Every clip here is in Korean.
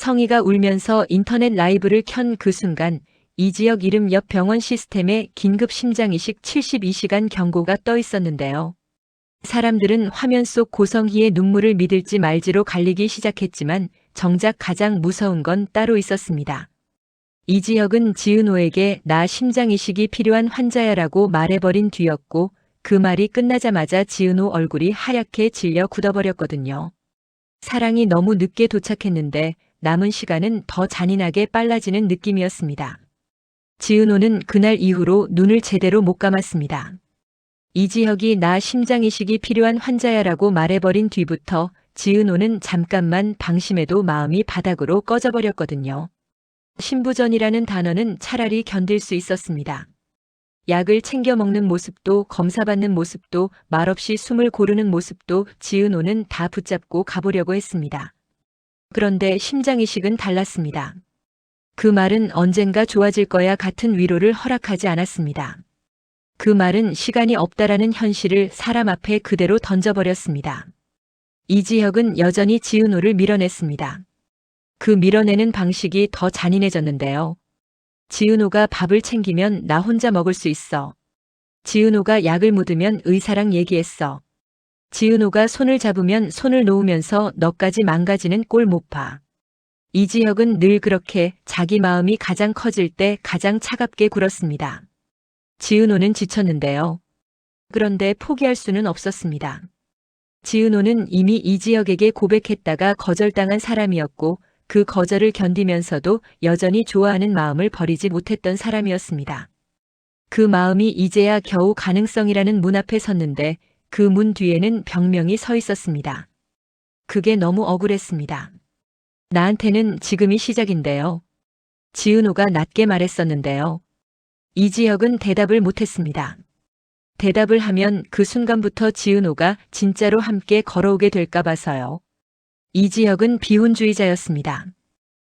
성희가 울면서 인터넷 라이브를 켠 그 순간 이지혁 이름 옆 병원 시스템에 긴급 심장이식 72시간 경고가 떠 있었는데요. 사람들은 화면 속 고성희의 눈물을 믿을지 말지로 갈리기 시작했지만 정작 가장 무서운 건 따로 있었습니다. 이지혁은 지은호에게 나 심장이식이 필요한 환자야라고 말해버린 뒤였고 그 말이 끝나자마자 지은호 얼굴이 하얗게 질려 굳어버렸거든요. 사랑이 너무 늦게 도착했는데 남은 시간은 더 잔인하게 빨라지는 느낌이었습니다. 지은호는 그날 이후로 눈을 제대로 못 감았습니다. 이지혁이 나 심장이식이 필요한 환자야라고 말해버린 뒤부터 지은호는 잠깐만 방심해도 마음이 바닥으로 꺼져버렸거든요. 신부전이라는 단어는 차라리 견딜 수 있었습니다. 약을 챙겨 먹는 모습도 검사받는 모습도 말없이 숨을 고르는 모습도 지은호는 다 붙잡고 가보려고 했습니다. 그런데 심장이식은 달랐습니다. 그 말은 언젠가 좋아질 거야 같은 위로를 허락하지 않았습니다. 그 말은 시간이 없다라는 현실을 사람 앞에 그대로 던져버렸습니다. 이지혁은 여전히 지은호를 밀어냈습니다. 그 밀어내는 방식이 더 잔인해졌는데요. 지은호가 밥을 챙기면 나 혼자 먹을 수 있어. 지은호가 약을 묻으면 의사랑 얘기했어. 지은호가 손을 잡으면 손을 놓으면서 너까지 망가지는 꼴 못 봐. 이지혁은 늘 그렇게 자기 마음이 가장 커질 때 가장 차갑게 굴었습니다. 지은호는 지쳤는데요. 그런데 포기할 수는 없었습니다. 지은호는 이미 이지혁에게 고백했다가 거절당한 사람이었고 그 거절을 견디면서도 여전히 좋아하는 마음을 버리지 못했던 사람이었습니다. 그 마음이 이제야 겨우 가능성이라는 문 앞에 섰는데 그 문 뒤에는 병명이 서 있었습니다. 그게 너무 억울했습니다. 나한테는 지금이 시작인데요. 지은호가 낮게 말했었는데요. 이지혁은 대답을 못했습니다. 대답을 하면 그 순간부터 지은호가 진짜로 함께 걸어오게 될까 봐서요. 이지혁은 비혼주의자였습니다.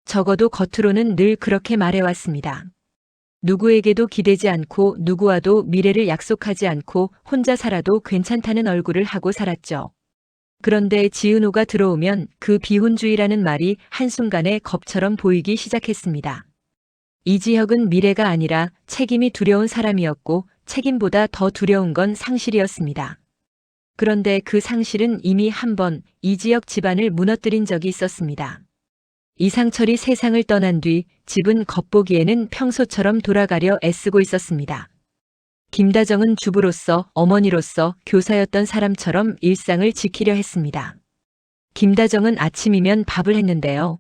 적어도 겉으로는 늘 그렇게 말해왔습니다. 누구에게도 기대지 않고 누구와도 미래를 약속하지 않고 혼자 살아도 괜찮다는 얼굴을 하고 살았죠. 그런데 지은호가 들어오면 그 비혼주의라는 말이 한순간에 겁처럼 보이기 시작했습니다. 이지혁은 미래가 아니라 책임이 두려운 사람이었고 책임보다 더 두려운 건 상실이었습니다. 그런데 그 상실은 이미 한 번 이지혁 집안을 무너뜨린 적이 있었습니다. 이상철이 세상을 떠난 뒤 집은 겉보기에는 평소처럼 돌아가려 애쓰고 있었습니다. 김다정은 주부로서 어머니로서 교사였던 사람처럼 일상을 지키려 했습니다. 김다정은 아침이면 밥을 했는데요.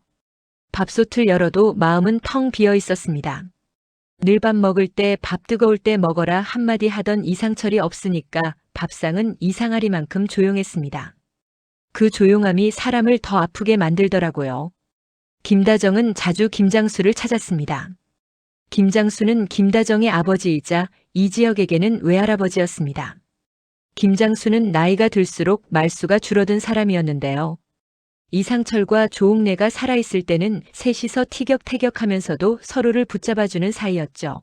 밥솥을 열어도 마음은 텅 비어 있었습니다. 늘 밥 먹을 때 밥 뜨거울 때 먹어라 한마디 하던 이상철이 없으니까 밥상은 이상하리만큼 조용했습니다. 그 조용함이 사람을 더 아프게 만들더라고요. 김다정은 자주 김장수를 찾았습니다. 김장수는 김다정의 아버지이자 이지혁에게는 외할아버지였습니다. 김장수는 나이가 들수록 말수가 줄어든 사람이었는데요. 이상철과 조옥래가 살아있을 때는 셋이서 티격태격하면서도 서로를 붙잡아주는 사이였죠.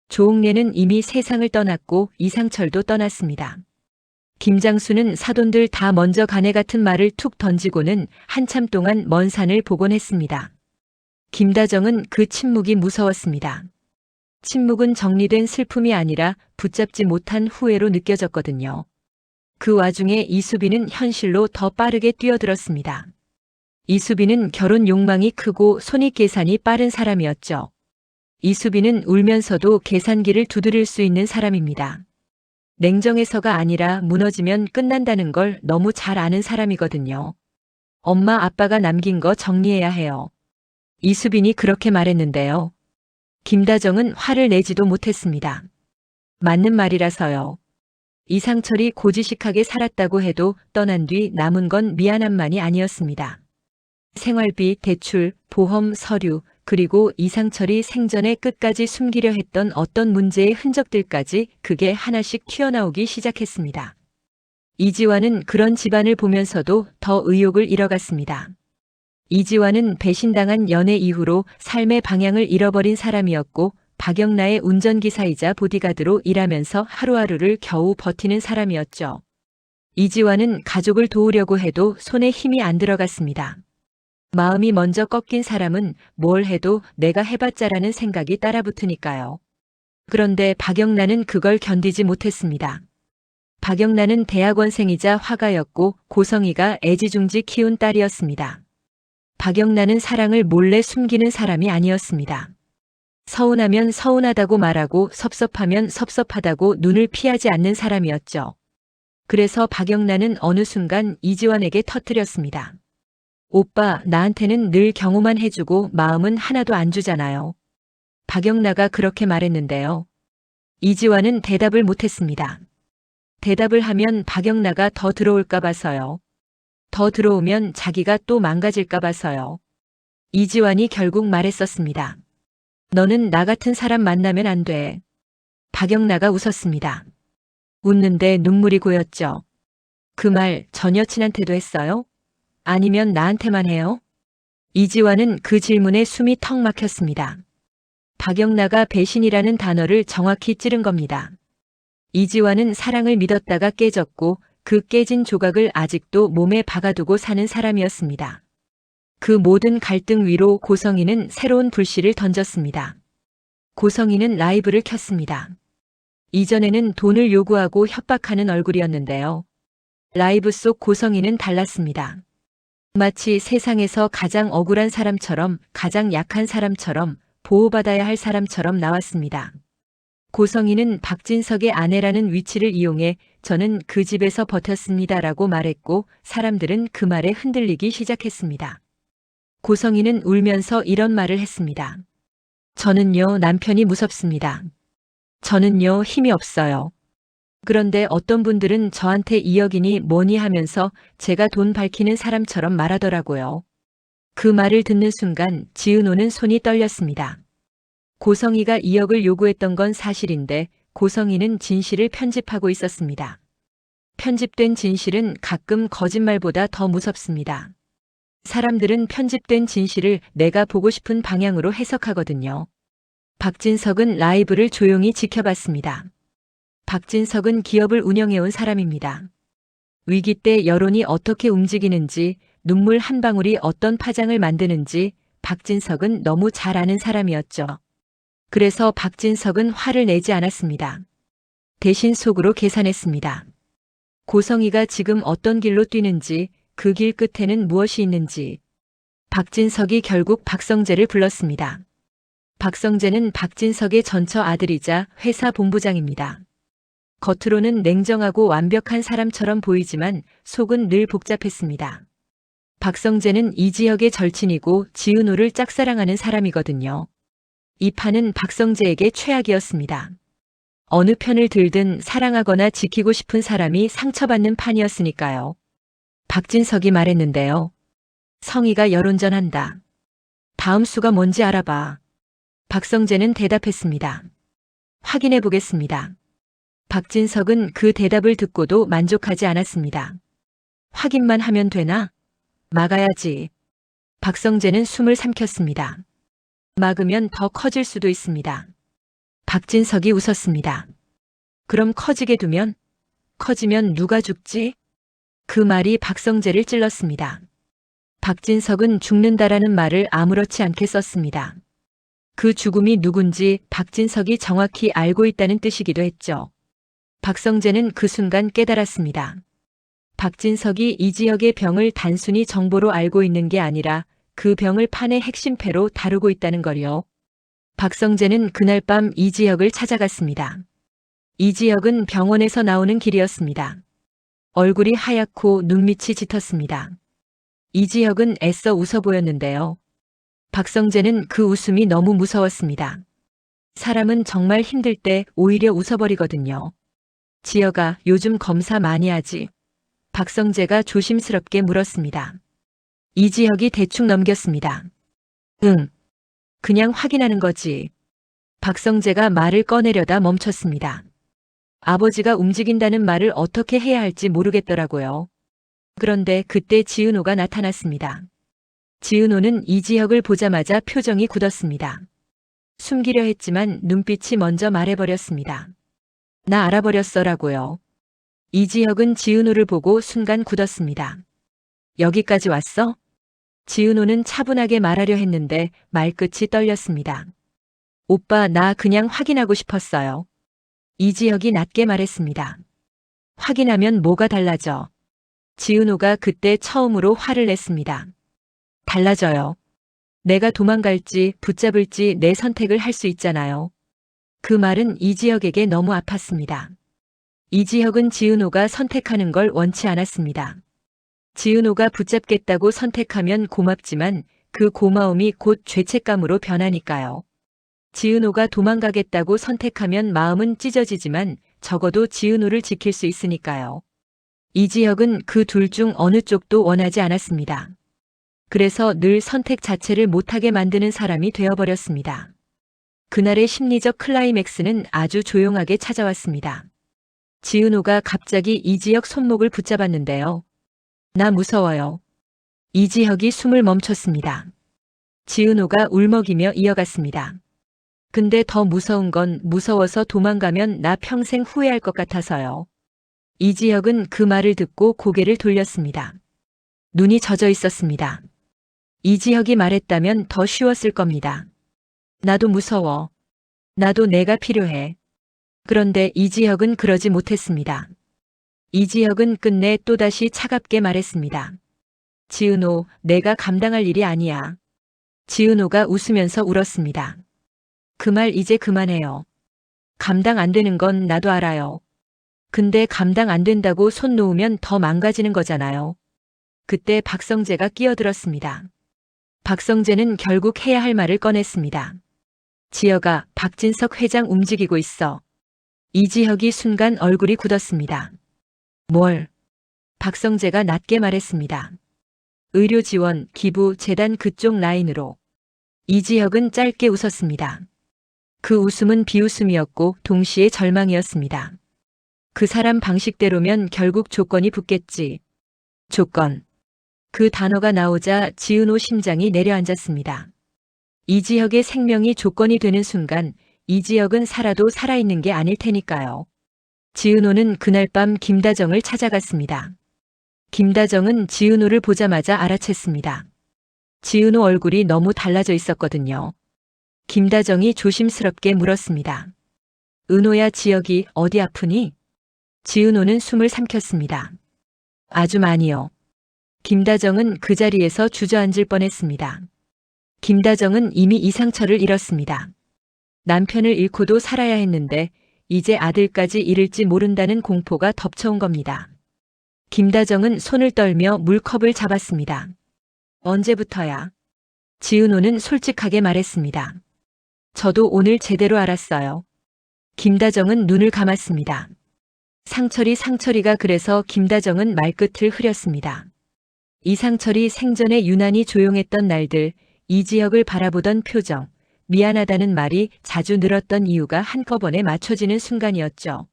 조옥래는 이미 세상을 떠났고 이상철도 떠났습니다. 김장수는 사돈들 다 먼저 가네 같은 말을 툭 던지고는 한참 동안 먼 산을 보곤 했습니다. 김다정은 그 침묵이 무서웠습니다. 침묵은 정리된 슬픔이 아니라 붙잡지 못한 후회로 느껴졌거든요. 그 와중에 이수빈은 현실로 더 빠르게 뛰어들었습니다. 이수빈은 결혼 욕망이 크고 손익계산이 빠른 사람이었죠. 이수빈은 울면서도 계산기를 두드릴 수 있는 사람입니다. 냉정해서가 아니라 무너지면 끝난다는 걸 너무 잘 아는 사람이거든요. 엄마 아빠가 남긴 거 정리해야 해요. 이수빈이 그렇게 말했는데요. 김다정은 화를 내지도 못했습니다. 맞는 말이라서요. 이상철이 고지식하게 살았다고 해도 떠난 뒤 남은 건 미안함만이 아니었습니다. 생활비, 대출, 보험, 서류, 그리고 이상철이 생전에 끝까지 숨기려 했던 어떤 문제의 흔적들까지 그게 하나씩 튀어나오기 시작했습니다. 이지환은 그런 집안을 보면서도 더 의욕을 잃어갔습니다. 이지환은 배신당한 연애 이후로 삶의 방향을 잃어버린 사람이었고 박영나의 운전기사이자 보디가드로 일하면서 하루하루를 겨우 버티는 사람이었죠. 이지환은 가족을 도우려고 해도 손에 힘이 안 들어갔습니다. 마음이 먼저 꺾인 사람은 뭘 해도 내가 해봤자라는 생각이 따라붙으니까요. 그런데 박영란은 그걸 견디지 못했습니다. 박영란은 대학원생이자 화가였고 고성이가 애지중지 키운 딸이었습니다. 박영란은 사랑을 몰래 숨기는 사람이 아니었습니다. 서운하면 서운하다고 말하고 섭섭하면 섭섭하다고 눈을 피하지 않는 사람이었죠. 그래서 박영란은 어느 순간 이지환에게 터뜨렸습니다. 오빠, 나한테는 늘 경호만 해주고 마음은 하나도 안 주잖아요. 박영란가 그렇게 말했는데요. 이지환은 대답을 못했습니다. 대답을 하면 박영란가 더 들어올까 봐서요. 더 들어오면 자기가 또 망가질까 봐서요. 이지환이 결국 말했었습니다. 너는 나 같은 사람 만나면 안 돼. 박영란가 웃었습니다. 웃는데 눈물이 고였죠. 그 말 전 여친한테도 했어요? 아니면 나한테만 해요? 이지환은 그 질문에 숨이 턱 막혔습니다. 박영란가 배신이라는 단어를 정확히 찌른 겁니다. 이지환은 사랑을 믿었다가 깨졌고 그 깨진 조각을 아직도 몸에 박아두고 사는 사람이었습니다. 그 모든 갈등 위로 고성이는 새로운 불씨를 던졌습니다. 고성이는 라이브를 켰습니다. 이전에는 돈을 요구하고 협박하는 얼굴이었는데요. 라이브 속 고성이는 달랐습니다. 마치 세상에서 가장 억울한 사람처럼, 가장 약한 사람처럼, 보호받아야 할 사람처럼 나왔습니다. 고성이는 박진석의 아내라는 위치를 이용해 저는 그 집에서 버텼습니다라고 말했고 사람들은 그 말에 흔들리기 시작했습니다. 고성이는 울면서 이런 말을 했습니다. 저는요, 남편이 무섭습니다. 저는요, 힘이 없어요. 그런데 어떤 분들은 저한테 2억이니 뭐니 하면서 제가 돈 밝히는 사람처럼 말하더라고요. 그 말을 듣는 순간 지은호는 손이 떨렸습니다. 고성이가 2억을 요구했던 건 사실인데 고성이는 진실을 편집하고 있었습니다. 편집된 진실은 가끔 거짓말보다 더 무섭습니다. 사람들은 편집된 진실을 내가 보고 싶은 방향으로 해석하거든요. 박진석은 라이브를 조용히 지켜봤습니다. 박진석은 기업을 운영해온 사람입니다. 위기 때 여론이 어떻게 움직이는지, 눈물 한 방울이 어떤 파장을 만드는지 박진석은 너무 잘 아는 사람이었죠. 그래서 박진석은 화를 내지 않았습니다. 대신 속으로 계산했습니다. 고성이가 지금 어떤 길로 뛰는지, 그 길 끝에는 무엇이 있는지. 박진석이 결국 박성재를 불렀습니다. 박성재는 박진석의 전처 아들이자 회사 본부장입니다. 겉으로는 냉정하고 완벽한 사람처럼 보이지만 속은 늘 복잡했습니다. 박성재는 이지혁의 절친이고 지은호를 짝사랑하는 사람이거든요. 이 판은 박성재에게 최악이었습니다. 어느 편을 들든 사랑하거나 지키고 싶은 사람이 상처받는 판이었으니까요. 박진석이 말했는데요. 성희가 여론전한다. 다음 수가 뭔지 알아봐. 박성재는 대답했습니다. 확인해 보겠습니다. 박진석은 그 대답을 듣고도 만족하지 않았습니다. 확인만 하면 되나? 막아야지. 박성재는 숨을 삼켰습니다. 막으면 더 커질 수도 있습니다. 박진석이 웃었습니다. 그럼 커지게 두면? 커지면 누가 죽지? 그 말이 박성재를 찔렀습니다. 박진석은 죽는다라는 말을 아무렇지 않게 썼습니다. 그 죽음이 누군지 박진석이 정확히 알고 있다는 뜻이기도 했죠. 박성재는 그 순간 깨달았습니다. 박진석이 이지혁의 병을 단순히 정보로 알고 있는 게 아니라 그 병을 판의 핵심패로 다루고 있다는 걸요. 박성재는 그날 밤 이지혁을 찾아갔습니다. 이지혁은 병원에서 나오는 길이었습니다. 얼굴이 하얗고 눈밑이 짙었습니다. 이지혁은 애써 웃어 보였는데요. 박성재는 그 웃음이 너무 무서웠습니다. 사람은 정말 힘들 때 오히려 웃어버리거든요. 지혁아, 요즘 검사 많이 하지? 박성재가 조심스럽게 물었습니다. 이지혁이 대충 넘겼습니다. 응. 그냥 확인하는 거지. 박성재가 말을 꺼내려다 멈췄습니다. 아버지가 움직인다는 말을 어떻게 해야 할지 모르겠더라고요. 그런데 그때 지은호가 나타났습니다. 지은호는 이지혁을 보자마자 표정이 굳었습니다. 숨기려 했지만 눈빛이 먼저 말해버렸습니다. 나 알아버렸어라고요. 이지혁은 지은호를 보고 순간 굳었습니다. 여기까지 왔어? 지은호는 차분하게 말하려 했는데 말끝이 떨렸습니다. 오빠, 나 그냥 확인하고 싶었어요. 이지혁이 낮게 말했습니다. 확인하면 뭐가 달라져? 지은호가 그때 처음으로 화를 냈습니다. 달라져요. 내가 도망갈지 붙잡을지 내 선택을 할 수 있잖아요. 그 말은 이지혁에게 너무 아팠습니다. 이지혁은 지은호가 선택하는 걸 원치 않았습니다. 지은호가 붙잡겠다고 선택하면 고맙지만 그 고마움이 곧 죄책감으로 변하니까요. 지은호가 도망가겠다고 선택하면 마음은 찢어지지만 적어도 지은호를 지킬 수 있으니까요. 이지혁은 그 둘 중 어느 쪽도 원하지 않았습니다. 그래서 늘 선택 자체를 못하게 만드는 사람이 되어버렸습니다. 그날의 심리적 클라이맥스는 아주 조용하게 찾아왔습니다. 지은호가 갑자기 이지혁 손목을 붙잡았는데요. 나 무서워요. 이지혁이 숨을 멈췄습니다. 지은호가 울먹이며 이어갔습니다. 근데 더 무서운 건 무서워서 도망가면 나 평생 후회할 것 같아서요. 이지혁은 그 말을 듣고 고개를 돌렸습니다. 눈이 젖어 있었습니다. 이지혁이 말했다면 더 쉬웠을 겁니다. 나도 무서워. 나도 내가 필요해. 그런데 이지혁은 그러지 못했습니다. 이지혁은 끝내 또다시 차갑게 말했습니다. 지은호, 내가 감당할 일이 아니야. 지은호가 웃으면서 울었습니다. 그 말 이제 그만해요. 감당 안 되는 건 나도 알아요. 근데 감당 안 된다고 손 놓으면 더 망가지는 거잖아요. 그때 박성재가 끼어들었습니다. 박성재는 결국 해야 할 말을 꺼냈습니다. 지혁아, 박진석 회장 움직이고 있어. 이지혁이 순간 얼굴이 굳었습니다. 뭘? 박성재가 낮게 말했습니다. 의료 지원, 기부, 재단 그쪽 라인으로. 이지혁은 짧게 웃었습니다. 그 웃음은 비웃음이었고 동시에 절망이었습니다. 그 사람 방식대로면 결국 조건이 붙겠지. 조건. 그 단어가 나오자 지은호 심장이 내려앉았습니다. 이지혁의 생명이 조건이 되는 순간 이지혁은 살아도 살아있는 게 아닐 테니까요. 지은호는 그날 밤 김다정을 찾아갔습니다. 김다정은 지은호를 보자마자 알아챘습니다. 지은호 얼굴이 너무 달라져 있었거든요. 김다정이 조심스럽게 물었습니다. 은호야, 지혁이 어디 아프니? 지은호는 숨을 삼켰습니다. 아주 많이요. 김다정은 그 자리에서 주저앉을 뻔했습니다. 김다정은 이미 이상철을 잃었습니다. 남편을 잃고도 살아야 했는데 이제 아들까지 잃을지 모른다는 공포가 덮쳐온 겁니다. 김다정은 손을 떨며 물컵을 잡았습니다. 언제부터야? 지은호는 솔직하게 말했습니다. 저도 오늘 제대로 알았어요. 김다정은 눈을 감았습니다. 상철이가 그래서 김다정은 말끝을 흐렸습니다. 이상철이 생전에 유난히 조용했던 날들, 이지혁을 바라보던 표정, 미안하다는 말이 자주 늘었던 이유가 한꺼번에 맞춰지는 순간이었죠.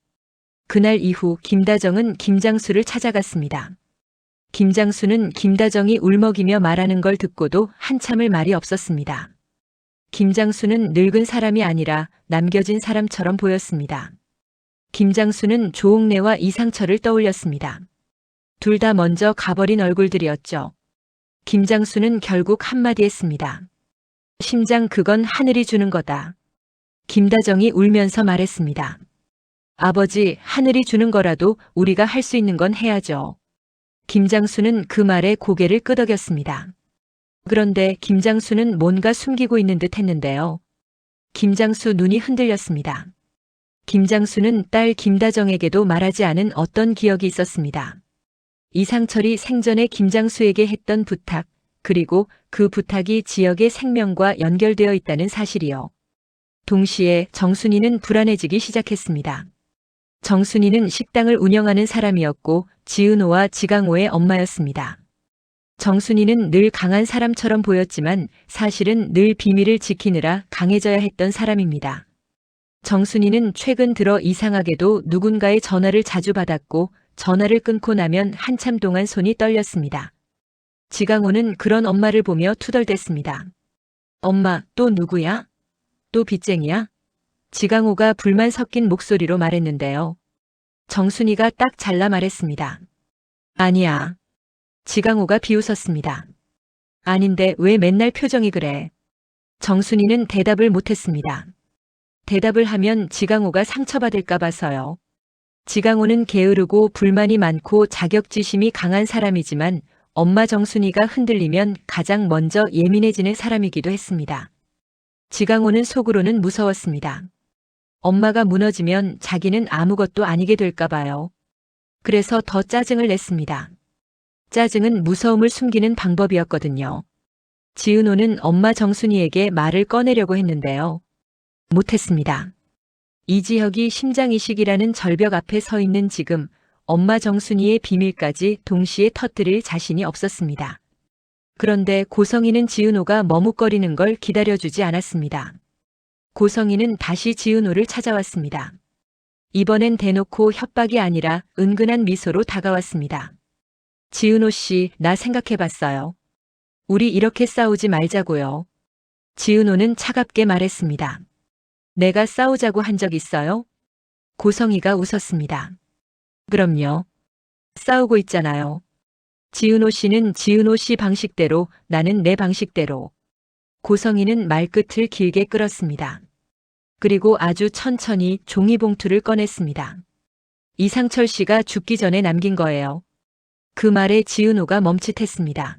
그날 이후 김다정은 김장수를 찾아갔습니다. 김장수는 김다정이 울먹이며 말하는 걸 듣고도 한참을 말이 없었습니다. 김장수는 늙은 사람이 아니라 남겨진 사람처럼 보였습니다. 김장수는 조옥래와 이상철을 떠올렸습니다. 둘 다 먼저 가버린 얼굴들이었죠. 김장수는 결국 한마디 했습니다. 심장 그건 하늘이 주는 거다. 김다정이 울면서 말했습니다. 아버지, 하늘이 주는 거라도 우리가 할 수 있는 건 해야죠. 김장수는 그 말에 고개를 끄덕였습니다. 그런데 김장수는 뭔가 숨기고 있는 듯 했는데요. 김장수 눈이 흔들렸습니다. 김장수는 딸 김다정에게도 말하지 않은 어떤 기억이 있었습니다. 이상철이 생전에 김장수에게 했던 부탁, 그리고 그 부탁이 지역의 생명과 연결되어 있다는 사실이요. 동시에 정순이는 불안해지기 시작했습니다. 정순이는 식당을 운영하는 사람이었고 지은호와 지강호의 엄마였습니다. 정순이는 늘 강한 사람처럼 보였지만 사실은 늘 비밀을 지키느라 강해져야 했던 사람입니다. 정순이는 최근 들어 이상하게도 누군가의 전화를 자주 받았고 전화를 끊고 나면 한참 동안 손이 떨렸습니다. 지강호는 그런 엄마를 보며 투덜댔습니다. 엄마, 또 누구야? 또 빚쟁이야? 지강호가 불만 섞인 목소리로 말했는데요. 정순이가 딱 잘라 말했습니다. 아니야. 지강호가 비웃었습니다. 아닌데 왜 맨날 표정이 그래? 정순이는 대답을 못했습니다. 대답을 하면 지강호가 상처받을까 봐서요. 지강호는 게으르고 불만이 많고 자격지심이 강한 사람이지만 엄마 정순이가 흔들리면 가장 먼저 예민해지는 사람이기도 했습니다. 지강호는 속으로는 무서웠습니다. 엄마가 무너지면 자기는 아무것도 아니게 될까 봐요. 그래서 더 짜증을 냈습니다. 짜증은 무서움을 숨기는 방법이었거든요. 지은호는 엄마 정순이에게 말을 꺼내려고 했는데요. 못했습니다. 이지혁이 심장이식이라는 절벽 앞에 서 있는 지금 엄마 정순이의 비밀까지 동시에 터뜨릴 자신이 없었습니다. 그런데 고성이는 지은호가 머뭇거리는 걸 기다려주지 않았습니다. 고성이는 다시 지은호를 찾아왔습니다. 이번엔 대놓고 협박이 아니라 은근한 미소로 다가왔습니다. 지은호 씨, 나 생각해봤어요. 우리 이렇게 싸우지 말자고요. 지은호는 차갑게 말했습니다. 내가 싸우자고 한 적 있어요? 고성이가 웃었습니다. 그럼요. 싸우고 있잖아요. 지은호 씨는 지은호 씨 방식대로, 나는 내 방식대로. 고성이는 말끝을 길게 끌었습니다. 그리고 아주 천천히 종이봉투를 꺼냈습니다. 이상철 씨가 죽기 전에 남긴 거예요. 그 말에 지은호가 멈칫했습니다.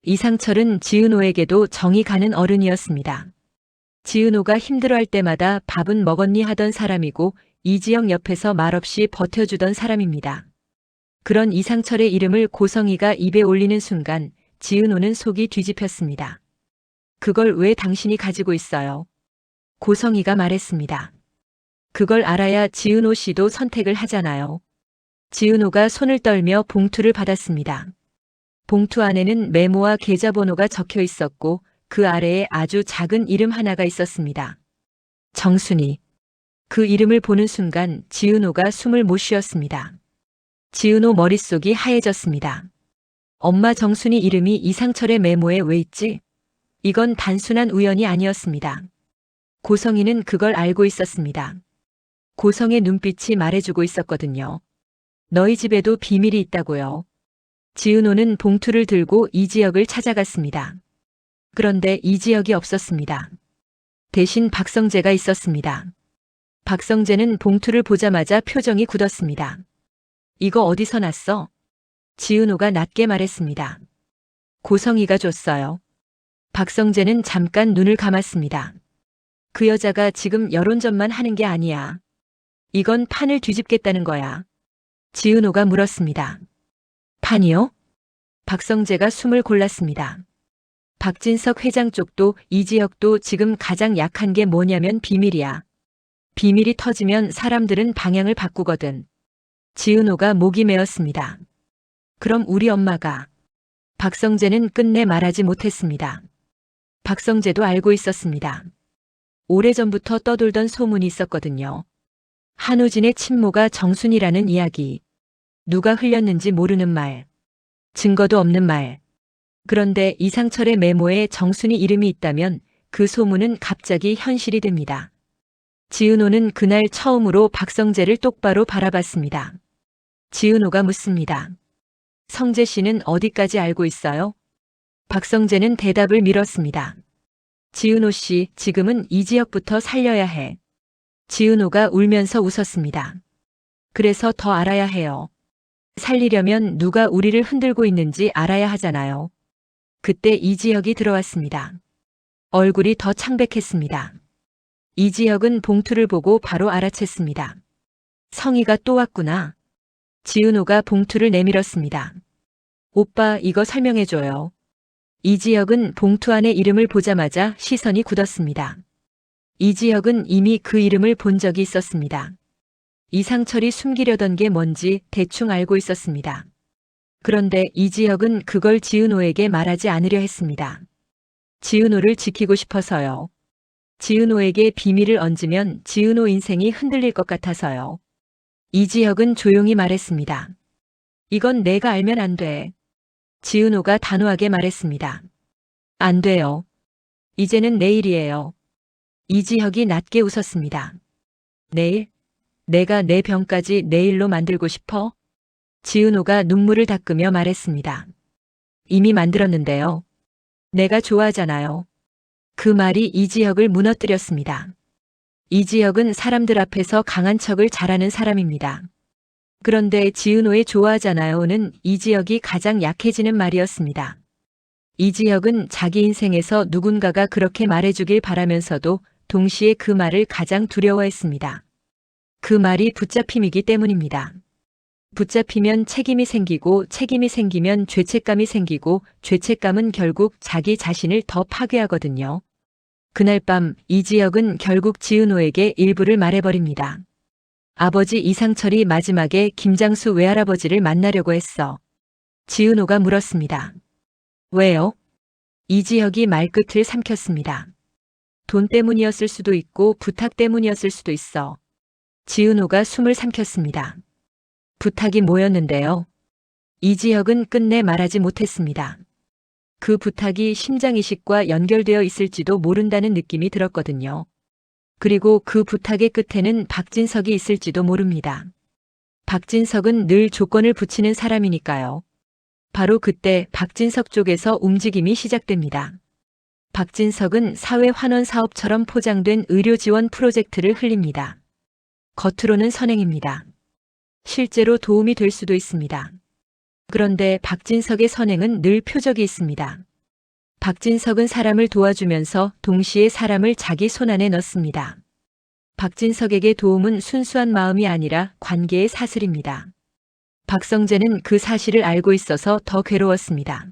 이상철은 지은호에게도 정이 가는 어른이었습니다. 지은호가 힘들어할 때마다 밥은 먹었니 하던 사람이고 이지영 옆에서 말없이 버텨주던 사람입니다. 그런 이상철의 이름을 고성이가 입에 올리는 순간 지은호는 속이 뒤집혔습니다. 그걸 왜 당신이 가지고 있어요? 고성이가 말했습니다. 그걸 알아야 지은호 씨도 선택을 하잖아요. 지은호가 손을 떨며 봉투를 받았습니다. 봉투 안에는 메모와 계좌번호가 적혀 있었고 그 아래에 아주 작은 이름 하나가 있었습니다. 정순이. 그 이름을 보는 순간 지은호가 숨을 못 쉬었습니다. 지은호 머릿속이 하얘졌습니다. 엄마 정순이 이름이 이상철의 메모에 왜 있지? 이건 단순한 우연이 아니었습니다. 고성이는 그걸 알고 있었습니다. 고성의 눈빛이 말해주고 있었거든요. 너희 집에도 비밀이 있다고요. 지은호는 봉투를 들고 이지혁을 찾아갔습니다. 그런데 이지혁이 없었습니다. 대신 박성재가 있었습니다. 박성재는 봉투를 보자마자 표정이 굳었습니다. 이거 어디서 났어? 지은호가 낮게 말했습니다. 고성이가 줬어요. 박성재는 잠깐 눈을 감았습니다. 그 여자가 지금 여론전만 하는 게 아니야. 이건 판을 뒤집겠다는 거야. 지은호가 물었습니다. 판이요? 박성재가 숨을 골랐습니다. 박진석 회장 쪽도 이지혁도 지금 가장 약한 게 뭐냐면 비밀이야. 비밀이 터지면 사람들은 방향을 바꾸거든. 지은호가 목이 메었습니다. 그럼 우리 엄마가. 박성재는 끝내 말하지 못했습니다. 박성재도 알고 있었습니다. 오래전부터 떠돌던 소문이 있었거든요. 한우진의 친모가 정순이라는 이야기. 누가 흘렸는지 모르는 말. 증거도 없는 말. 그런데 이상철의 메모에 정순이 이름이 있다면 그 소문은 갑자기 현실이 됩니다. 지은호는 그날 처음으로 박성재를 똑바로 바라봤습니다. 지은호가 묻습니다. 성재 씨는 어디까지 알고 있어요? 박성재는 대답을 미뤘습니다. 지은호 씨, 지금은 이지혁부터 살려야 해. 지은호가 울면서 웃었습니다. 그래서 더 알아야 해요. 살리려면 누가 우리를 흔들고 있는지 알아야 하잖아요. 그때 이지혁이 들어왔습니다. 얼굴이 더 창백했습니다. 이지혁은 봉투를 보고 바로 알아챘습니다. 성희가 또 왔구나. 지은호가 봉투를 내밀었습니다. 오빠, 이거 설명해줘요. 이지혁은 봉투 안에 이름을 보자마자 시선이 굳었습니다. 이지혁은 이미 그 이름을 본 적이 있었습니다. 이상철이 숨기려던 게 뭔지 대충 알고 있었습니다. 그런데 이지혁은 그걸 지은호에게 말하지 않으려 했습니다. 지은호를 지키고 싶어서요. 지은호에게 비밀을 얹으면 지은호 인생이 흔들릴 것 같아서요. 이지혁은 조용히 말했습니다. 이건 내가 알면 안 돼. 지은호가 단호하게 말했습니다. 안 돼요. 이제는 내일이에요. 이지혁이 낮게 웃었습니다. 내일? 내가 내 병까지 내일로 만들고 싶어? 지은호가 눈물을 닦으며 말했습니다. 이미 만들었는데요. 내가 좋아하잖아요. 그 말이 이지혁을 무너뜨렸습니다. 이지혁은 사람들 앞에서 강한 척을 잘하는 사람입니다. 그런데 지은호의 좋아하잖아요는 이지혁이 가장 약해지는 말이었습니다. 이지혁은 자기 인생에서 누군가가 그렇게 말해주길 바라면서도 동시에 그 말을 가장 두려워했습니다. 그 말이 붙잡힘이기 때문입니다. 붙잡히면 책임이 생기고 책임이 생기면 죄책감이 생기고 죄책감은 결국 자기 자신을 더 파괴하거든요. 그날 밤 이지혁은 결국 지은호에게 일부를 말해버립니다. 아버지 이상철이 마지막에 김장수 외할아버지를 만나려고 했어. 지은호가 물었습니다. 왜요? 이지혁이 말끝을 삼켰습니다. 돈 때문이었을 수도 있고 부탁 때문이었을 수도 있어. 지은호가 숨을 삼켰습니다. 부탁이 뭐였는데요? 이지혁은 끝내 말하지 못했습니다. 그 부탁이 심장이식과 연결되어 있을지도 모른다는 느낌이 들었거든요. 그리고 그 부탁의 끝에는 박진석이 있을지도 모릅니다. 박진석은 늘 조건을 붙이는 사람이니까요. 바로 그때 박진석 쪽에서 움직임이 시작됩니다. 박진석은 사회환원 사업처럼 포장된 의료 지원 프로젝트를 흘립니다. 겉으로는 선행입니다. 실제로 도움이 될 수도 있습니다. 그런데 박진석의 선행은 늘 표적이 있습니다. 박진석은 사람을 도와주면서 동시에 사람을 자기 손안에 넣습니다. 박진석에게 도움은 순수한 마음이 아니라 관계의 사슬입니다. 박성재는 그 사실을 알고 있어서 더 괴로웠습니다.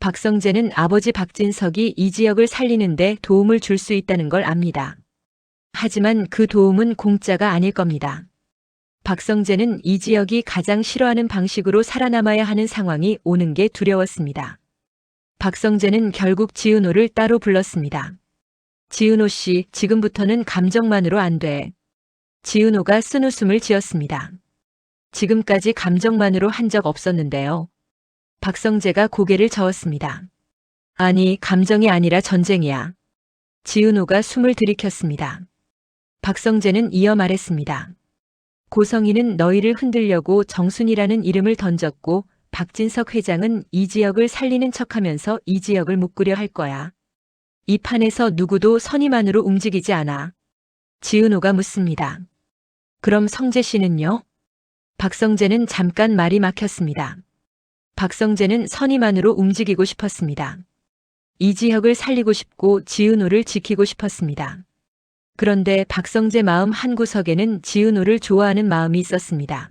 박성재는 아버지 박진석이 이지혁을 살리는데 도움을 줄 수 있다는 걸 압니다. 하지만 그 도움은 공짜가 아닐 겁니다. 박성재는 이지혁이 가장 싫어하는 방식으로 살아남아야 하는 상황이 오는 게 두려웠습니다. 박성재는 결국 지은호를 따로 불렀습니다. 지은호 씨, 지금부터는 감정만으로 안 돼. 지은호가 쓴웃음을 지었습니다. 지금까지 감정만으로 한 적 없었는데요. 박성재가 고개를 저었습니다. 아니, 감정이 아니라 전쟁이야. 지은호가 숨을 들이켰습니다. 박성재는 이어 말했습니다. 고성희는 너희를 흔들려고 정순이라는 이름을 던졌고 박진석 회장은 이지혁을 살리는 척하면서 이지혁을 묶으려 할 거야. 이 판에서 누구도 선의만으로 움직이지 않아. 지은호가 묻습니다. 그럼 성재 씨는요? 박성재는 잠깐 말이 막혔습니다. 박성재는 선의만으로 움직이고 싶었습니다. 이지혁을 살리고 싶고 지은호를 지키고 싶었습니다. 그런데 박성재 마음 한구석에는 지은호를 좋아하는 마음이 있었습니다.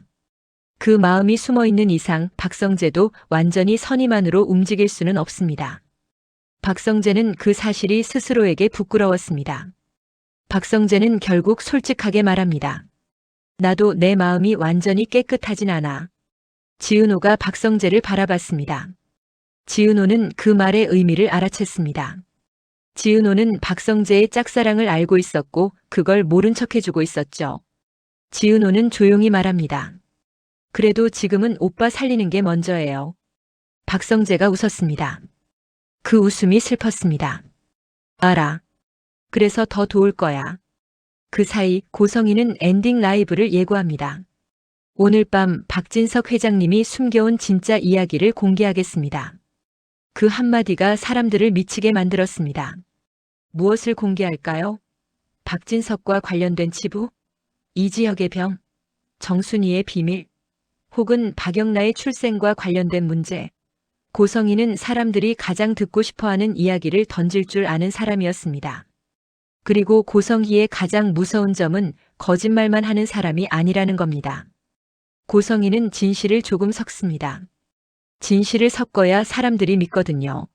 그 마음이 숨어 있는 이상 박성재도 완전히 선의만으로 움직일 수는 없습니다. 박성재는 그 사실이 스스로에게 부끄러웠습니다. 박성재는 결국 솔직하게 말합니다. 나도 내 마음이 완전히 깨끗하진 않아. 지은호가 박성재를 바라봤습니다. 지은호는 그 말의 의미를 알아챘습니다. 지은호는 박성재의 짝사랑을 알고 있었고 그걸 모른 척해주고 있었죠. 지은호는 조용히 말합니다. 그래도 지금은 오빠 살리는 게 먼저예요. 박성재가 웃었습니다. 그 웃음이 슬펐습니다. 알아. 그래서 더 도울 거야. 그 사이 고성희는 엔딩 라이브를 예고합니다. 오늘 밤 박진석 회장님이 숨겨온 진짜 이야기를 공개하겠습니다. 그 한마디가 사람들을 미치게 만들었습니다. 무엇을 공개할까요? 박진석과 관련된 치부? 이지혁의 병? 정순이의 비밀? 혹은 박영라의 출생과 관련된 문제? 고성희는 사람들이 가장 듣고 싶어하는 이야기를 던질 줄 아는 사람이었습니다. 그리고 고성희의 가장 무서운 점은 거짓말만 하는 사람이 아니라는 겁니다. 고성희는 진실을 조금 섞습니다. 진실을 섞어야 사람들이 믿거든요.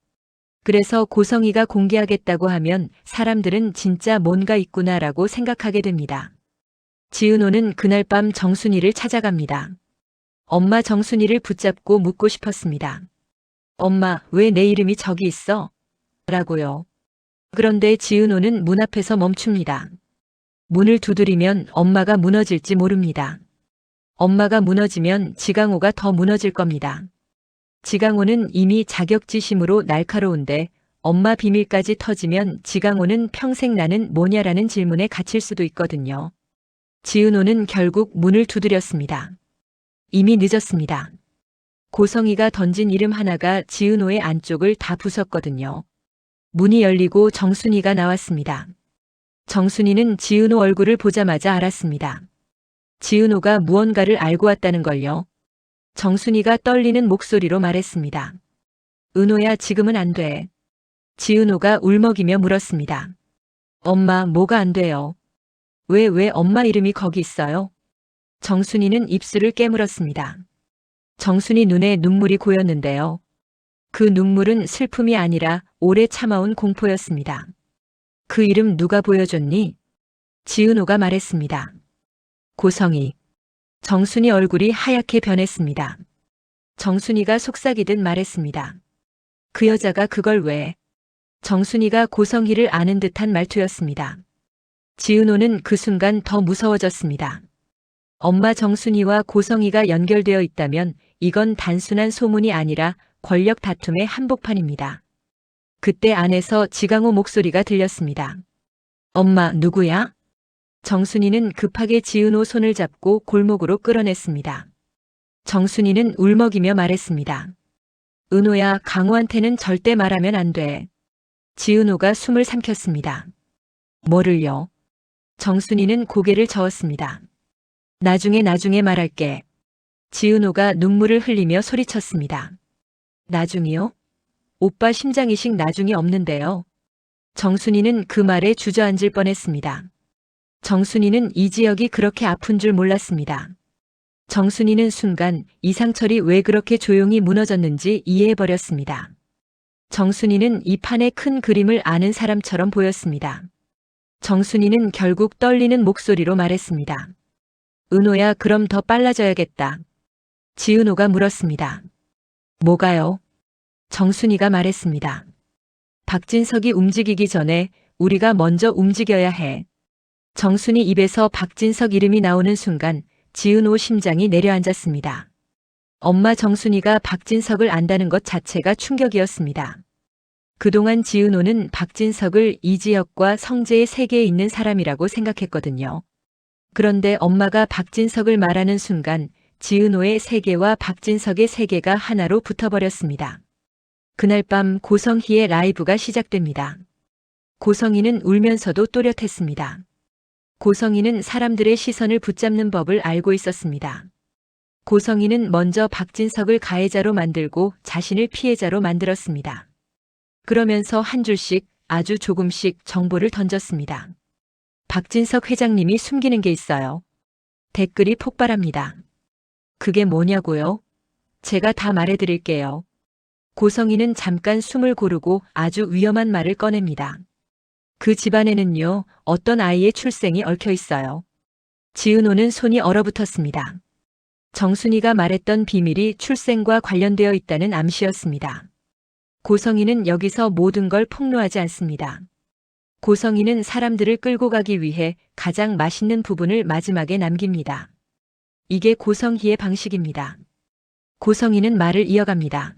그래서 고성희가 공개하겠다고 하면 사람들은 진짜 뭔가 있구나라고 생각하게 됩니다. 지은호는 그날 밤 정순이를 찾아갑니다. 엄마 정순이를 붙잡고 묻고 싶었습니다. 엄마, 왜 내 이름이 저기 있어? 라고요. 그런데 지은호는 문 앞에서 멈춥니다. 문을 두드리면 엄마가 무너질지 모릅니다. 엄마가 무너지면 지강호가 더 무너질 겁니다. 지강호는 이미 자격지심으로 날카로운데 엄마 비밀까지 터지면 지강호는 평생 나는 뭐냐라는 질문에 갇힐 수도 있거든요. 지은호는 결국 문을 두드렸습니다. 이미 늦었습니다. 고성희가 던진 이름 하나가 지은호의 안쪽을 다 부쉈거든요. 문이 열리고 정순이가 나왔습니다. 정순이는 지은호 얼굴을 보자마자 알았습니다. 지은호가 무언가를 알고 왔다는 걸요. 정순이가 떨리는 목소리로 말했습니다. 은호야, 지금은 안 돼. 지은호가 울먹이며 물었습니다. 엄마, 뭐가 안 돼요? 왜 엄마 이름이 거기 있어요? 정순이는 입술을 깨물었습니다. 정순이 눈에 눈물이 고였는데요. 그 눈물은 슬픔이 아니라 오래 참아온 공포였습니다. 그 이름 누가 보여줬니? 지은호가 말했습니다. 고성이. 정순이 얼굴이 하얗게 변했습니다. 정순이가 속삭이듯 말했습니다. 그 여자가 그걸 왜? 정순이가 고성희를 아는 듯한 말투였습니다. 지은호는 그 순간 더 무서워졌습니다. 엄마, 정순이와 고성희가 연결되어 있다면 이건 단순한 소문이 아니라 권력 다툼의 한복판입니다. 그때 안에서 지강호 목소리가 들렸습니다. 엄마, 누구야? 정순이는 급하게 지은호 손을 잡고 골목으로 끌어냈습니다. 정순이는 울먹이며 말했습니다. 은호야, 강호한테는 절대 말하면 안 돼. 지은호가 숨을 삼켰습니다. 뭐를요? 정순이는 고개를 저었습니다. 나중에 말할게. 지은호가 눈물을 흘리며 소리쳤습니다. 나중이요? 오빠 심장이식 나중이 없는데요. 정순이는 그 말에 주저앉을 뻔했습니다. 정순이는 이지혁이 그렇게 아픈 줄 몰랐습니다. 정순이는 순간 이상철이 왜 그렇게 조용히 무너졌는지 이해해버렸습니다. 정순이는 이 판의 큰 그림을 아는 사람처럼 보였습니다. 정순이는 결국 떨리는 목소리로 말했습니다. 은호야, 그럼 더 빨라져야겠다. 지은호가 물었습니다. 뭐가요? 정순이가 말했습니다. 박진석이 움직이기 전에 우리가 먼저 움직여야 해. 정순이 입에서 박진석 이름이 나오는 순간 지은호 심장이 내려앉았습니다. 엄마, 정순이가 박진석을 안다는 것 자체가 충격이었습니다. 그동안 지은호는 박진석을 이지혁과 성재의 세계에 있는 사람이라고 생각했거든요. 그런데 엄마가 박진석을 말하는 순간 지은호의 세계와 박진석의 세계가 하나로 붙어버렸습니다. 그날 밤 고성희의 라이브가 시작됩니다. 고성희는 울면서도 또렷했습니다. 고성희는 사람들의 시선을 붙잡는 법을 알고 있었습니다. 고성희는 먼저 박진석을 가해자로 만들고 자신을 피해자로 만들었습니다. 그러면서 한 줄씩 아주 조금씩 정보를 던졌습니다. 박진석 회장님이 숨기는 게 있어요. 댓글이 폭발합니다. 그게 뭐냐고요? 제가 다 말해드릴게요. 고성희는 잠깐 숨을 고르고 아주 위험한 말을 꺼냅니다. 그 집안에는요, 어떤 아이의 출생이 얽혀 있어요. 지은호는 손이 얼어붙었습니다. 정순이가 말했던 비밀이 출생과 관련되어 있다는 암시였습니다. 고성희는 여기서 모든 걸 폭로하지 않습니다. 고성희는 사람들을 끌고 가기 위해 가장 맛있는 부분을 마지막에 남깁니다. 이게 고성희의 방식입니다. 고성희는 말을 이어갑니다.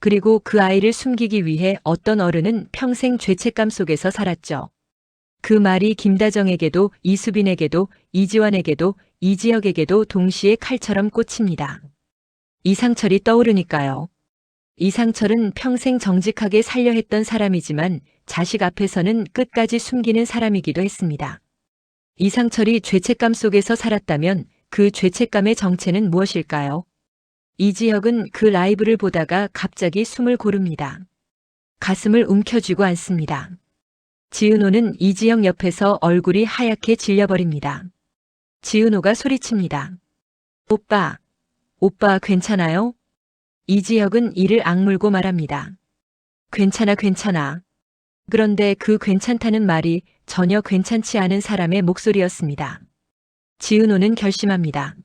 그리고 그 아이를 숨기기 위해 어떤 어른은 평생 죄책감 속에서 살았죠. 그 말이 김다정에게도 이수빈에게도 이지환에게도 이지혁에게도 동시에 칼처럼 꽂힙니다. 이상철이 떠오르니까요. 이상철은 평생 정직하게 살려 했던 사람이지만 자식 앞에서는 끝까지 숨기는 사람이기도 했습니다. 이상철이 죄책감 속에서 살았다면 그 죄책감의 정체는 무엇일까요? 이지혁은 그 라이브를 보다가 갑자기 숨을 고릅니다. 가슴을 움켜쥐고 앉습니다. 지은호는 이지혁 옆에서 얼굴이 하얗게 질려버립니다. 지은호가 소리칩니다. 오빠 괜찮아요? 이지혁은 이를 악물고 말합니다. 괜찮아. 그런데 그 괜찮다는 말이 전혀 괜찮지 않은 사람의 목소리였습니다. 지은호는 결심합니다.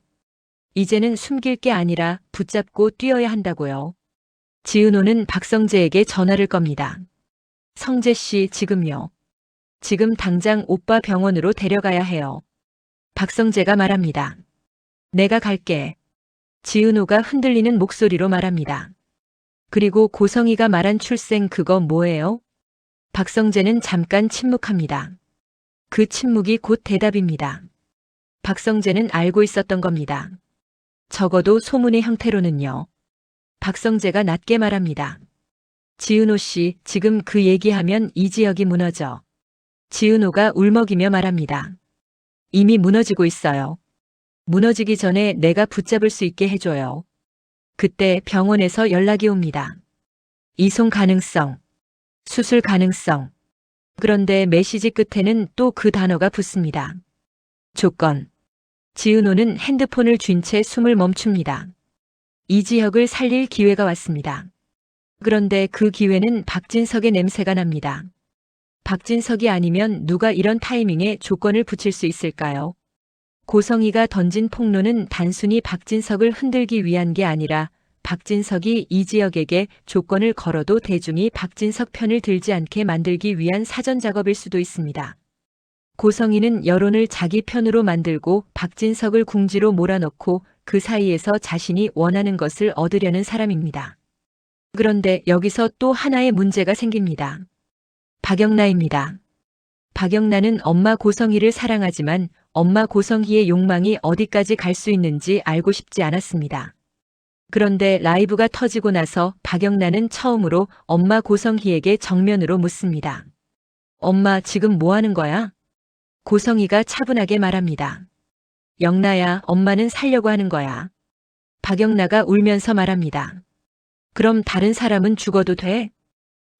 이제는 숨길 게 아니라 붙잡고 뛰어야 한다고요. 지은호는 박성재에게 전화를 겁니다. 성재 씨, 지금요. 지금 당장 오빠 병원으로 데려가야 해요. 박성재가 말합니다. 내가 갈게. 지은호가 흔들리는 목소리로 말합니다. 그리고 고성희가 말한 출생 그거 뭐예요? 박성재는 잠깐 침묵합니다. 그 침묵이 곧 대답입니다. 박성재는 알고 있었던 겁니다. 적어도 소문의 형태로는요. 박성재가 낮게 말합니다. 지은호 씨, 지금 그 얘기하면 이지혁이 무너져. 지은호가 울먹이며 말합니다. 이미 무너지고 있어요. 무너지기 전에 내가 붙잡을 수 있게 해줘요. 그때 병원에서 연락이 옵니다. 이송 가능성, 수술 가능성. 그런데 메시지 끝에는 또 그 단어가 붙습니다. 조건. 지은호는 핸드폰을 쥔 채 숨을 멈춥니다. 이지혁을 살릴 기회가 왔습니다. 그런데 그 기회는 박진석의 냄새가 납니다. 박진석이 아니면 누가 이런 타이밍에 조건을 붙일 수 있을까요? 고성희가 던진 폭로는 단순히 박진석을 흔들기 위한 게 아니라 박진석이 이지혁에게 조건을 걸어도 대중이 박진석 편을 들지 않게 만들기 위한 사전 작업일 수도 있습니다. 고성희는 여론을 자기 편으로 만들고 박진석을 궁지로 몰아넣고 그 사이에서 자신이 원하는 것을 얻으려는 사람입니다. 그런데 여기서 또 하나의 문제가 생깁니다. 박영나입니다. 박영나는 엄마 고성희를 사랑하지만 엄마 고성희의 욕망이 어디까지 갈 수 있는지 알고 싶지 않았습니다. 그런데 라이브가 터지고 나서 박영나는 처음으로 엄마 고성희에게 정면으로 묻습니다. 엄마, 지금 뭐 하는 거야? 고성희가 차분하게 말합니다. 영나야, 엄마는 살려고 하는 거야. 박영나가 울면서 말합니다. 그럼 다른 사람은 죽어도 돼?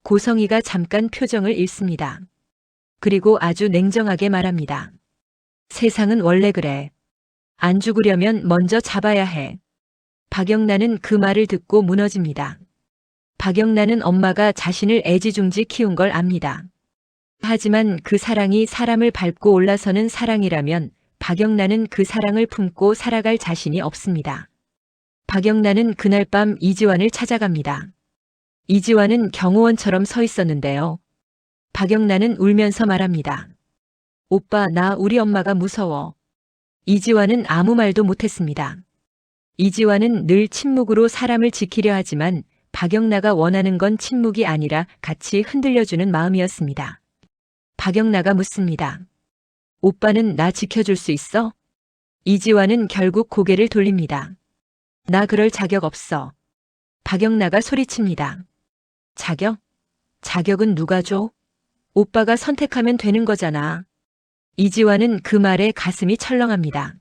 고성희가 잠깐 표정을 잃습니다. 그리고 아주 냉정하게 말합니다. 세상은 원래 그래. 안 죽으려면 먼저 잡아야 해. 박영나는 그 말을 듣고 무너집니다. 박영나는 엄마가 자신을 애지중지 키운 걸 압니다. 하지만 그 사랑이 사람을 밟고 올라서는 사랑이라면 박영나는 그 사랑을 품고 살아갈 자신이 없습니다. 박영나는 그날 밤 이지환을 찾아갑니다. 이지환은 경호원처럼 서 있었는데요. 박영나는 울면서 말합니다. 오빠, 나 우리 엄마가 무서워. 이지환은 아무 말도 못했습니다. 이지환은 늘 침묵으로 사람을 지키려 하지만 박영나가 원하는 건 침묵이 아니라 같이 흔들려주는 마음이었습니다. 박영나가 묻습니다. 오빠는 나 지켜줄 수 있어? 이지환은 결국 고개를 돌립니다. 나 그럴 자격 없어. 박영나가 소리칩니다. 자격? 자격은 누가 줘? 오빠가 선택하면 되는 거잖아. 이지환은 그 말에 가슴이 철렁합니다.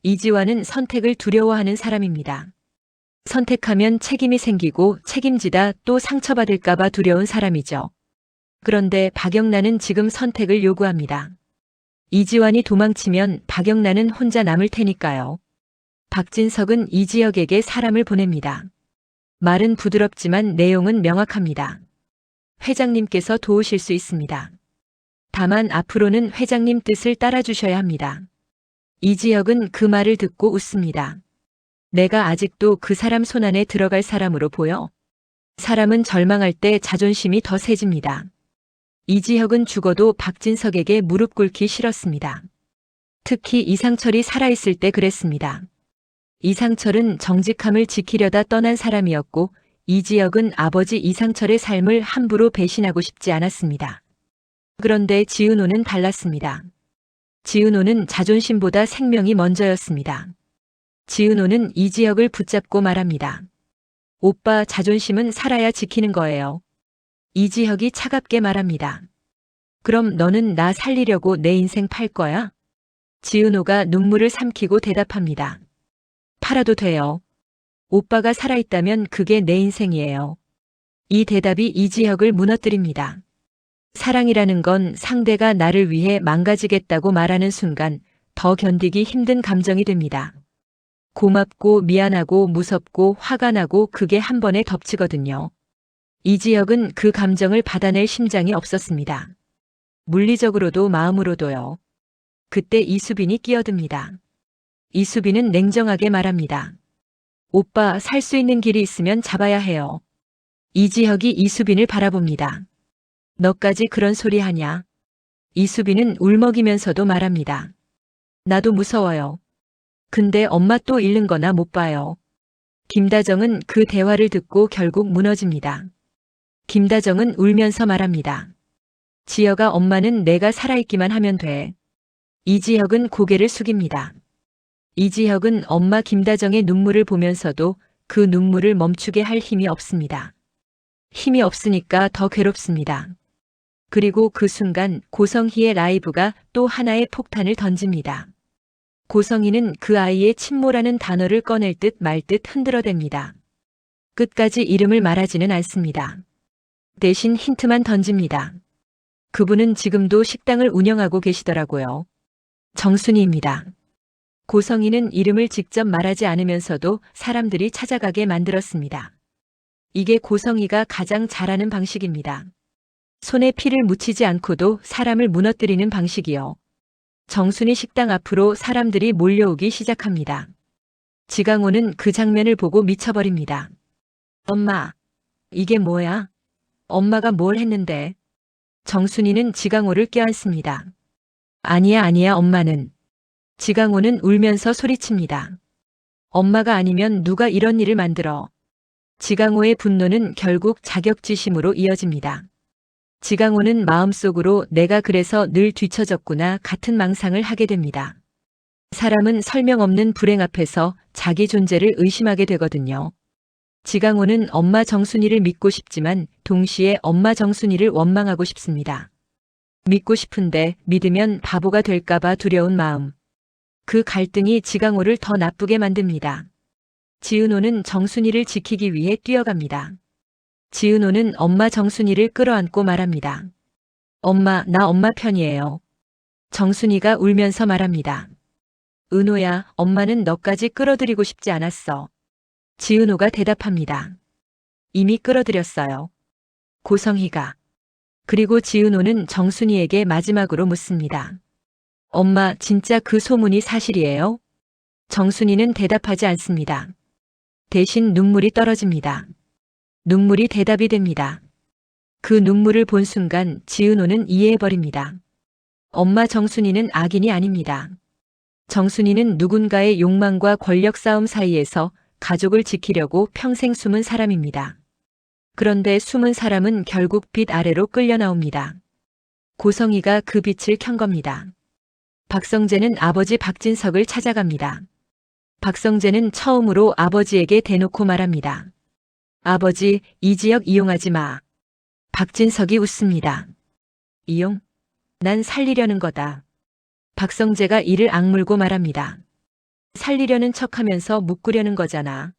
이지환은 선택을 두려워하는 사람입니다. 선택하면 책임이 생기고 책임지다 또 상처받을까봐 두려운 사람이죠. 그런데 박영나는 지금 선택을 요구합니다. 이지환이 도망치면 박영나는 혼자 남을 테니까요. 박진석은 이지혁에게 사람을 보냅니다. 말은 부드럽지만 내용은 명확합니다. 회장님께서 도우실 수 있습니다. 다만 앞으로는 회장님 뜻을 따라주셔야 합니다. 이지혁은 그 말을 듣고 웃습니다. 내가 아직도 그 사람 손안에 들어갈 사람으로 보여? 사람은 절망할 때 자존심이 더 세집니다. 이지혁은 죽어도 박진석에게 무릎 꿇기 싫었습니다. 특히 이상철이 살아있을 때 그랬습니다. 이상철은 정직함을 지키려다 떠난 사람이었고 이지혁은 아버지 이상철의 삶을 함부로 배신하고 싶지 않았습니다. 그런데 지은호는 달랐습니다. 지은호는 자존심보다 생명이 먼저였습니다. 지은호는 이지혁을 붙잡고 말합니다. 오빠, 자존심은 살아야 지키는 거예요. 이지혁이 차갑게 말합니다. 그럼 너는 나 살리려고 내 인생 팔 거야? 지은호가 눈물을 삼키고 대답합니다. 팔아도 돼요. 오빠가 살아있다면 그게 내 인생이에요. 이 대답이 이지혁을 무너뜨립니다. 사랑이라는 건 상대가 나를 위해 망가지겠다고 말하는 순간 더 견디기 힘든 감정이 됩니다. 고맙고 미안하고 무섭고 화가 나고 그게 한 번에 덮치거든요. 이지혁은 그 감정을 받아낼 심장이 없었습니다. 물리적으로도 마음으로도요. 그때 이수빈이 끼어듭니다. 이수빈은 냉정하게 말합니다. 오빠, 살 수 있는 길이 있으면 잡아야 해요. 이지혁이 이수빈을 바라봅니다. 너까지 그런 소리 하냐? 이수빈은 울먹이면서도 말합니다. 나도 무서워요. 근데 엄마 또 잃는 거나 못 봐요. 김다정은 그 대화를 듣고 결국 무너집니다. 김다정은 울면서 말합니다. 지혁아, 엄마는 내가 살아있기만 하면 돼. 이지혁은 고개를 숙입니다. 이지혁은 엄마 김다정의 눈물을 보면서도 그 눈물을 멈추게 할 힘이 없습니다. 힘이 없으니까 더 괴롭습니다. 그리고 그 순간 고성희의 라이브가 또 하나의 폭탄을 던집니다. 고성희는 그 아이의 친모라는 단어를 꺼낼 듯 말 듯 흔들어댑니다. 끝까지 이름을 말하지는 않습니다. 대신 힌트만 던집니다. 그분은 지금도 식당을 운영하고 계시더라고요. 정순이입니다. 고성희는 이름을 직접 말하지 않으면서도 사람들이 찾아가게 만들었습니다. 이게 고성희가 가장 잘하는 방식입니다. 손에 피를 묻히지 않고도 사람을 무너뜨리는 방식이요. 정순이 식당 앞으로 사람들이 몰려오기 시작합니다. 지강호는 그 장면을 보고 미쳐버립니다. 엄마, 이게 뭐야? 엄마가 뭘 했는데? 정순이는 지강호를 껴안습니다. 아니야, 엄마는. 지강호는 울면서 소리칩니다. 엄마가 아니면 누가 이런 일을 만들어? 지강호의 분노는 결국 자격지심으로 이어집니다. 지강호는 마음속으로 내가 그래서 늘 뒤처졌구나 같은 망상을 하게 됩니다. 사람은 설명 없는 불행 앞에서 자기 존재를 의심하게 되거든요. 지강호는 엄마 정순이를 믿고 싶지만 동시에 엄마 정순이를 원망하고 싶습니다. 믿고 싶은데 믿으면 바보가 될까봐 두려운 마음. 그 갈등이 지강호를 더 나쁘게 만듭니다. 지은호는 정순이를 지키기 위해 뛰어갑니다. 지은호는 엄마 정순이를 끌어안고 말합니다. 엄마, 나 엄마 편이에요. 정순이가 울면서 말합니다. 은호야, 엄마는 너까지 끌어들이고 싶지 않았어. 지은호가 대답합니다. 이미 끌어들였어요. 고성희가. 그리고 지은호는 정순이에게 마지막으로 묻습니다. 엄마, 진짜 그 소문이 사실이에요? 정순이는 대답하지 않습니다. 대신 눈물이 떨어집니다. 눈물이 대답이 됩니다. 그 눈물을 본 순간 지은호는 이해해버립니다. 엄마 정순이는 악인이 아닙니다. 정순이는 누군가의 욕망과 권력 싸움 사이에서 가족을 지키려고 평생 숨은 사람입니다. 그런데 숨은 사람은 결국 빛 아래로 끌려 나옵니다. 고성희가 그 빛을 켠 겁니다. 박성재는 아버지 박진석을 찾아갑니다. 박성재는 처음으로 아버지에게 대놓고 말합니다. 아버지, 이 지역 이용하지 마. 박진석이 웃습니다. 이용? 난 살리려는 거다. 박성재가 이를 악물고 말합니다. 살리려는 척하면서 묶으려는 거잖아.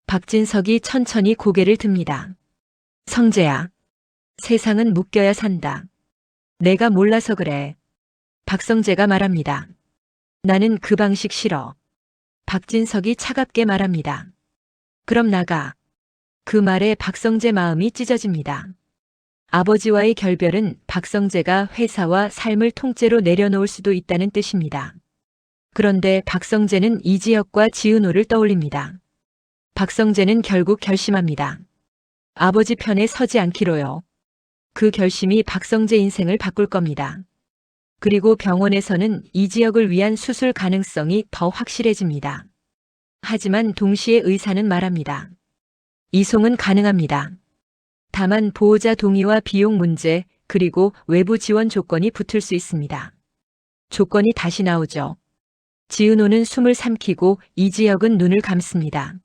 박진석이 천천히 고개를 듭니다. 성재야. 세상은 묶여야 산다. 내가 몰라서 그래. 박성재가 말합니다. 나는 그 방식 싫어. 박진석이 차갑게 말합니다. 그럼 나가. 그 말에 박성재 마음이 찢어집니다. 아버지와의 결별은 박성재가 회사와 삶을 통째로 내려놓을 수도 있다는 뜻입니다. 그런데 박성재는 이지혁과 지은호를 떠올립니다. 박성재는 결국 결심합니다. 아버지 편에 서지 않기로요. 그 결심이 박성재 인생을 바꿀 겁니다. 그리고 병원에서는 이지혁을 위한 수술 가능성이 더 확실해집니다. 하지만 동시에 의사는 말합니다. 이송은 가능합니다. 다만 보호자 동의와 비용 문제 그리고 외부 지원 조건이 붙을 수 있습니다. 조건이 다시 나오죠. 지은호는 숨을 삼키고 이지혁은 눈을 감습니다.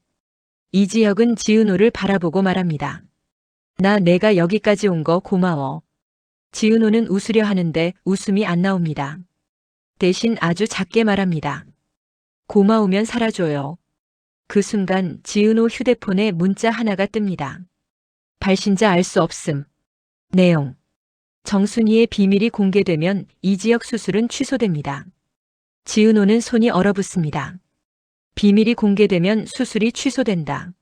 이지혁은 지은호를 바라보고 말합니다. 내가 여기까지 온 거 고마워. 지은호는 웃으려 하는데 웃음이 안 나옵니다. 대신 아주 작게 말합니다. 고마우면 살아줘요. 그 순간 지은호 휴대폰에 문자 하나가 뜹니다. 발신자 알 수 없음. 내용. 정순이의 비밀이 공개되면 이지혁 수술은 취소됩니다. 지은호는 손이 얼어붙습니다. 비밀이 공개되면 수술이 취소된다.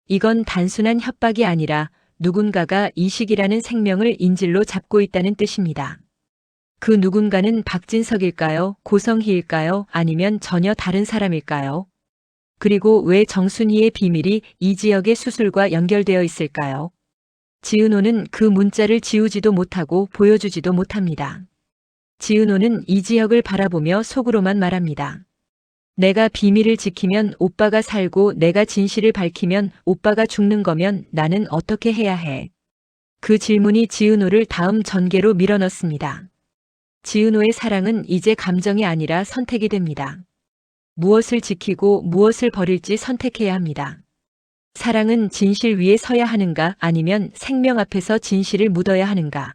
이건 단순한 협박이 아니라 누군가가 이식이라는 생명을 인질로 잡고 있다는 뜻입니다. 그 누군가는 박진석일까요? 고성희일까요? 아니면 전혀 다른 사람일까요? 그리고 왜 정순이의 비밀이 이지혁의 수술과 연결되어 있을까요? 지은호는 그 문자를 지우지도 못하고 보여주지도 못합니다. 지은호는 이지혁을 바라보며 속으로만 말합니다. 내가 비밀을 지키면 오빠가 살고 내가 진실을 밝히면 오빠가 죽는 거면 나는 어떻게 해야 해? 그 질문이 지은호를 다음 전개로 밀어넣습니다. 지은호의 사랑은 이제 감정이 아니라 선택이 됩니다. 무엇을 지키고 무엇을 버릴지 선택해야 합니다. 사랑은 진실 위에 서야 하는가 아니면 생명 앞에서 진실을 묻어야 하는가?